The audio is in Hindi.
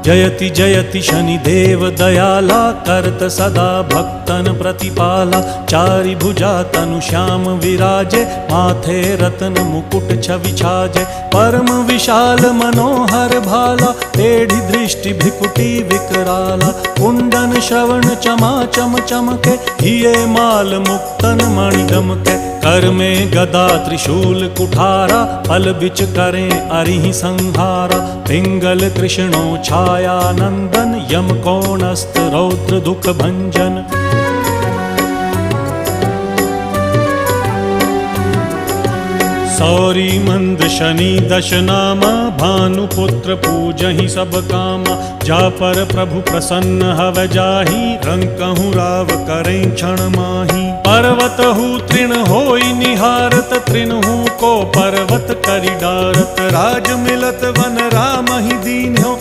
जयति जयति शनिदेव दयाला, करत सदा भक्तन प्रतिपाला। चारि भुजा तनु श्याम विराजे, माथे रत्न मुकुट छवि छाजे। परम विशाल मनोहर भाला, टेढ़ी दृष्टि भ्रिकुटी विकराला। कुंडन श्रवण चमा चम चमके, हिये माल मुक्तन मणि दमके। कर में गदा त्रिशूल कुठारा, फल बिच करें अरिहि संहारा। पिंगल कृष्णो छाया नंदन, यम कोणस्थ रौद्र दुख भंजन। सौरी मंद शनि दश नामा, भानुपुत्र पूजहि सब कामा। जा पर प्रभु प्रसन्न हव जाहि, रंकहु राव करें क्षण माहि। पर्वत हु तृण होई निहारत, तृणहु को पर्वत करि डारत। राज मिलत वन राम ही दीन हो,